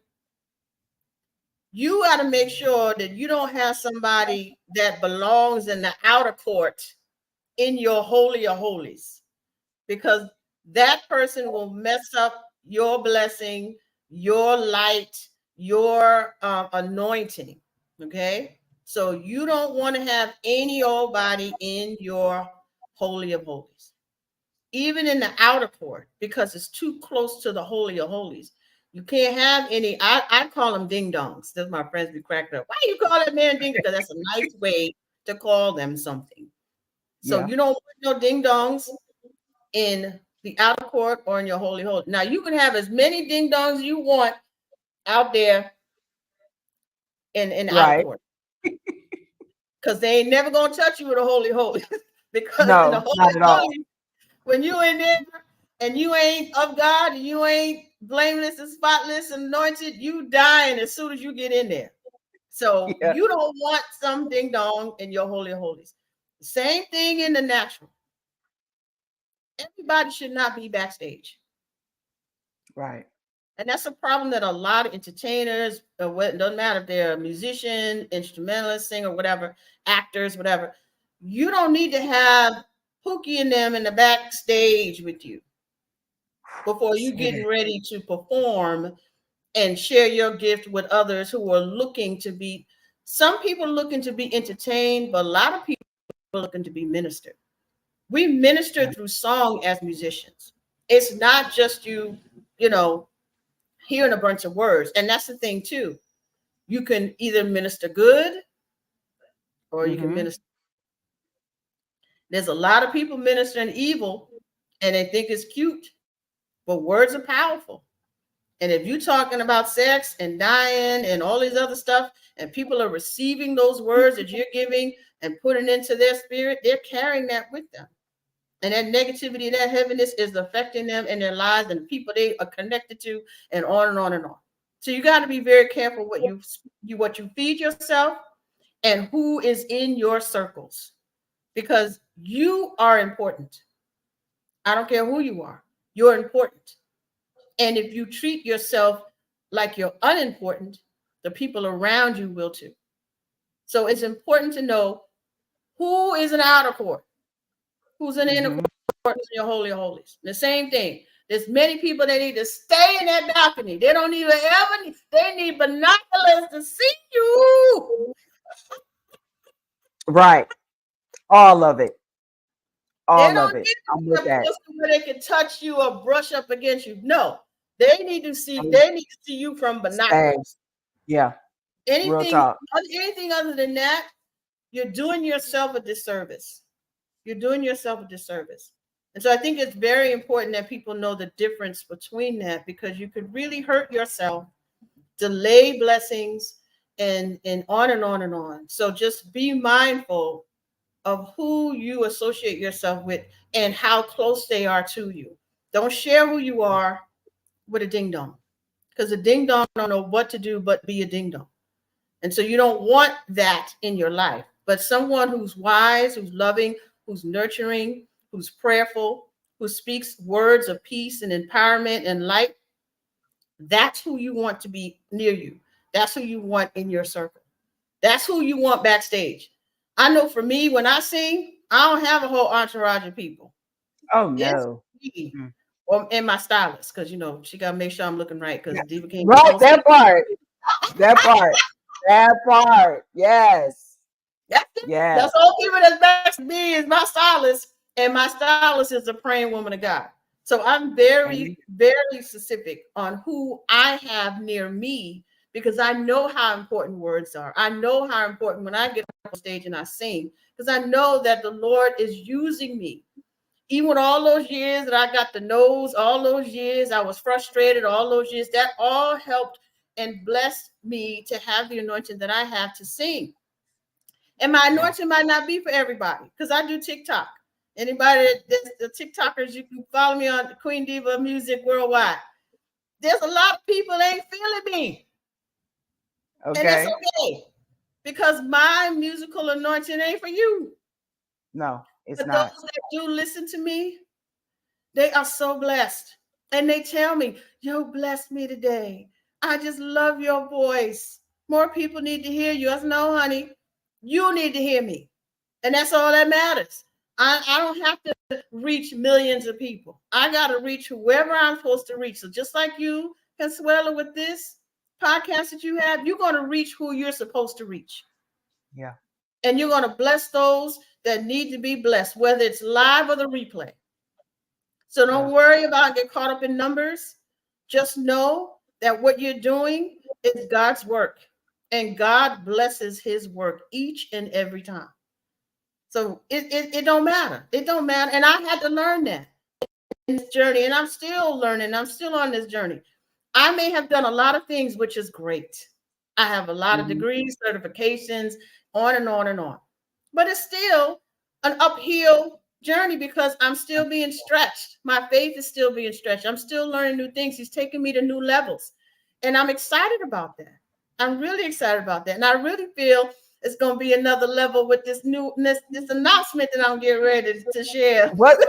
you got to make sure that you don't have somebody that belongs in the outer court in your holy of holies, because that person will mess up your blessing, your light, your anointing. Okay. So you don't want to have any old body in your holy of holies, even in the outer court, because it's too close to the holy of holies. You can't have any. I call them ding dongs. That's my friends be cracked up. Why you call that man ding? Because that's a nice way to call them something. So Yeah. you don't want no ding dongs in the outer court or in your holy holy. Now you can have as many ding dongs you want out there in the outer Right. court, because they ain't never gonna touch you with a holy holy. because in the No, Holy not at all. Holy, when you in there and you ain't of God and you ain't blameless and spotless and anointed, you dying as soon as you get in there. So Yeah. you don't want some ding dong in your Holy of Holies. Same thing in the natural. Everybody should not be backstage. Right. And that's a problem that a lot of entertainers, what doesn't matter if they're a musician, instrumentalist, singer, whatever, actors, whatever. You don't need to have Pookie and them in the backstage with you before you Say getting that. ready to perform and share your gift with others who are looking to be. Some people looking to be entertained, but a lot of people are looking to be ministered. We minister Yeah. through song as musicians. It's not just you know, hearing a bunch of words. And that's the thing too. You can either minister good or you can Mm-hmm. minister. There's a lot of people ministering evil and they think it's cute, but words are powerful. And if you're talking about sex and dying and all these other stuff, and people are receiving those words that you're giving and putting into their spirit, they're carrying that with them. And that negativity, that heaviness is affecting them in their lives and the people they are connected to, and on and on and on. So you got to be very careful what you feed yourself and who is in your circles, because you are important. I don't care who you are. You're important. And if you treat yourself like you're unimportant, the people around you will too. So it's important to know who is an outer court, who's an inner Mm-hmm. court in your holy of holies. The same thing. There's many people that need to stay in that balcony. They don't even ever need, they need binoculars to see you. Right. All of it. They All don't of it. need to I'm be with a that. person where they can touch you or brush up against you. No, they need to see. I'm They need to see you from saying, binoculars. yeah, real Anything, talk. anything other than that, you're doing yourself a disservice. You're doing yourself a disservice. And so I think it's very important that people know the difference between that, because you could really hurt yourself, delay blessings, and on and on and on. So just be mindful of who you associate yourself with and how close they are to you. Don't share who you are with a ding dong, because a ding dong don't know what to do but be a ding dong. And so you don't want that in your life. But someone who's wise, who's loving, who's nurturing, who's prayerful, who speaks words of peace and empowerment and light, that's who you want to be near you. That's who you want in your circle. That's who you want backstage. I know for me, when I sing, I don't have a whole entourage of people. Oh It's no. me Mm. or and my stylist, because she got to make sure I'm looking right, because Yeah. Diva can't keep Right, on that singing. part. That part. That part. Yes. That's it. Yes. That's all people that's back to me is my stylist, and my stylist is a praying woman of God. So I'm Amen. very, very specific on who I have near me, because I know how important words are. I know how important when I get on stage and I sing, because I know that the Lord is using me. Even with all those years that I got the nose, all those years I was frustrated, all those years, that all helped and blessed me to have the anointing that I have to sing. And my Yeah. anointing might not be for everybody, because I do TikTok. Anybody that's the TikTokers, you can follow me on Queen Diva Music Worldwide. There's a lot of people ain't feeling me, and it's Okay. okay, because my musical anointing ain't for you. No, it's But those not. that do listen to me, they are so blessed. And they tell me, "You blessed me today. I just love your voice. More people need to hear you." I said, "No, honey, you need to hear me." And that's all that matters. I don't have to reach millions of people. I got to reach whoever I'm supposed to reach. So just like you, Consuela, with this podcast that you have, you're going to reach who you're supposed to reach. Yeah. And you're going to bless those that need to be blessed, whether it's live or the replay. So don't Yeah. worry about getting caught up in numbers. Just know that what you're doing is God's work. And God blesses his work each and every time. So it don't matter. It don't matter. And I had to learn that in this journey. And I'm still learning. I'm still on this journey. I may have done a lot of things, which is great. I have a lot of Mhm. degrees, certifications, on and on and on. But it's still, an uphill journey because I'm still being stretched. My faith is still being stretched. I'm still learning new things. He's taking me to new levels. And I'm excited about that. I'm really excited about that. And I really feel it's going to be another level with this announcement that I'm getting ready to share. What's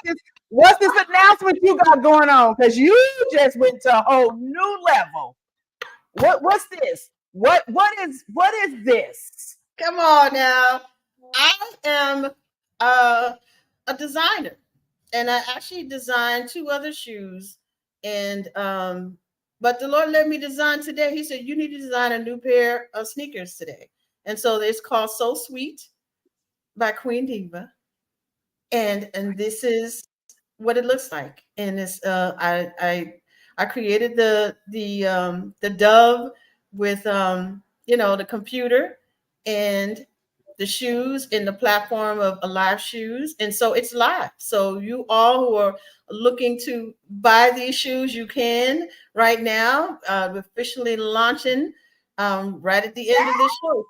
this announcement you got going on? Because you just went to a whole new level. What's this? What is this? Come on now. I am a designer, and I actually designed two other shoes. And but the Lord let me design today. He said, "You need to design a new pair of sneakers today." And so it's called So Sweet by Queen Diva, and this is what it looks like. And it's I created the dove with the computer and the shoes in the platform of Alive Shoes. And so it's live. So you all who are looking to buy these shoes, you can right now. We're officially launching right at the end of this show.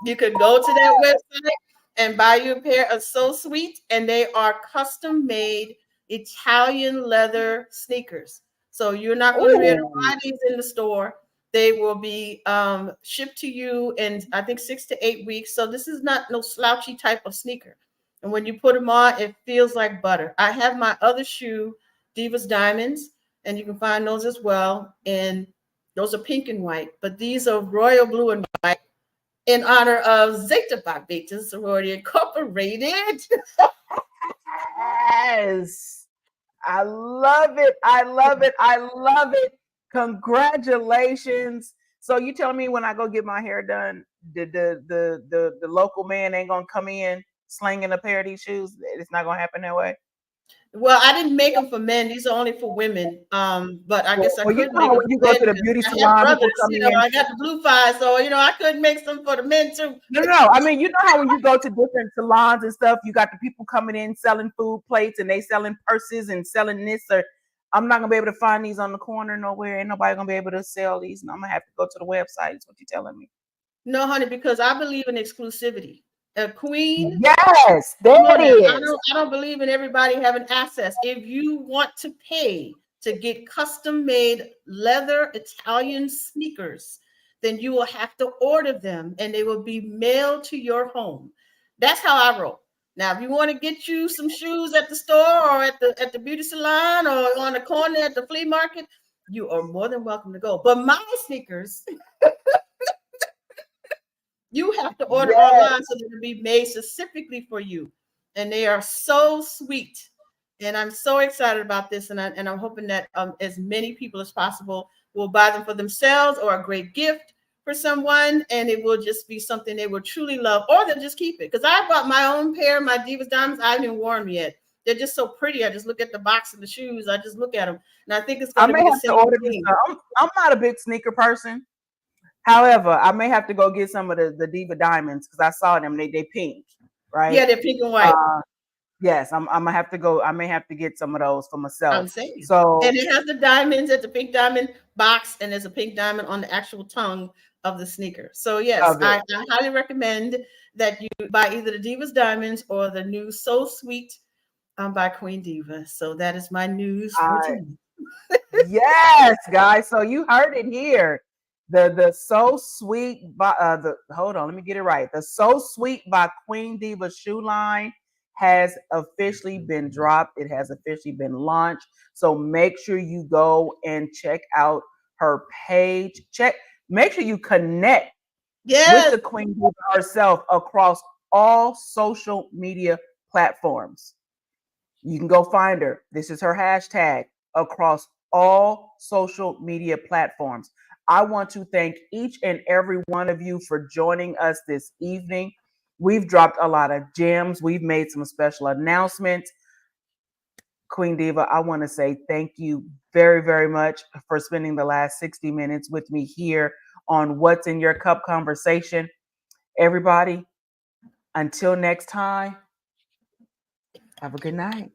You could go to that website and buy you a pair of So Sweet, and they are custom made Italian leather sneakers. So you're not going to be able to buy these in the store. They will be shipped to you in, I think, 6 to 8 weeks. So this is not no slouchy type of sneaker. And when you put them on, it feels like butter. I have my other shoe, Divas Diamonds, and you can find those as well. And those are pink and white, but these are royal blue and white in honor of Zeta Phi Beta Sorority Incorporated. Yes. I love it. I love it. I love it. Congratulations. So you tell me when I go get my hair done, the local man ain't gonna come in slinging a pair of these shoes? It's not gonna happen that way. Well, I didn't make them for men; these are only for women. But I guess I could make them. When you go to the beauty I have salon, brothers, people come in. I got the blue fire, so I could make some for the men too. No. I mean, you know how when you go to different salons and stuff, you got the people coming in selling food plates and they selling purses and selling this. Or I'm not gonna be able to find these on the corner nowhere. Ain't nobody gonna be able to sell these. And I'm gonna have to go to the website. Is what you're telling me? No, honey, because I believe in exclusivity. A queen. Yes, there it is. I don't believe in everybody having access. If you want to pay to get custom made leather Italian sneakers, then you will have to order them and they will be mailed to your home. That's how I roll. Now, if you want to get you some shoes at the store or at the beauty salon or on the corner at the flea market, you are more than welcome to go. But my sneakers, you have to order online so that it'll be made specifically for you. And they are so sweet. And I'm so excited about this. And I'm hoping that as many people as possible will buy them for themselves or a great gift for someone. And it will just be something they will truly love, or they'll just keep it. Because I bought my own pair of my Divas Diamonds. I haven't worn them yet. They're just so pretty. I just look at the box of the shoes. I just look at them. And I think it's going to be the same thing. I'm not a big sneaker person. However, I may have to go get some of the Diva Diamonds because I saw them. They pink, right? Yeah, they're pink and white. Yes, I'm gonna have to go. I may have to get some of those for myself. I'm saying. So, and it has the diamonds at the pink diamond box, and there's a pink diamond on the actual tongue of the sneaker. So yes, I highly recommend that you buy either the Divas Diamonds or the new So Sweet by Queen Diva. So that is my news for today. Yes, guys. So you heard it here. The So Sweet by hold on, let me get it right. The So Sweet by Queen Diva shoe line has officially been dropped. It has officially been launched. So make sure you go and check out her page. Make sure you connect with the Queen Diva herself across all social media platforms. You can go find her. This is her hashtag across all social media platforms. I want to thank each and every one of you for joining us this evening. We've dropped a lot of gems. We've made some special announcements. Queen Diva, I want to say thank you very, very much for spending the last 60 minutes with me here on What's in Your Cup Conversation. Everybody, until next time, have a good night.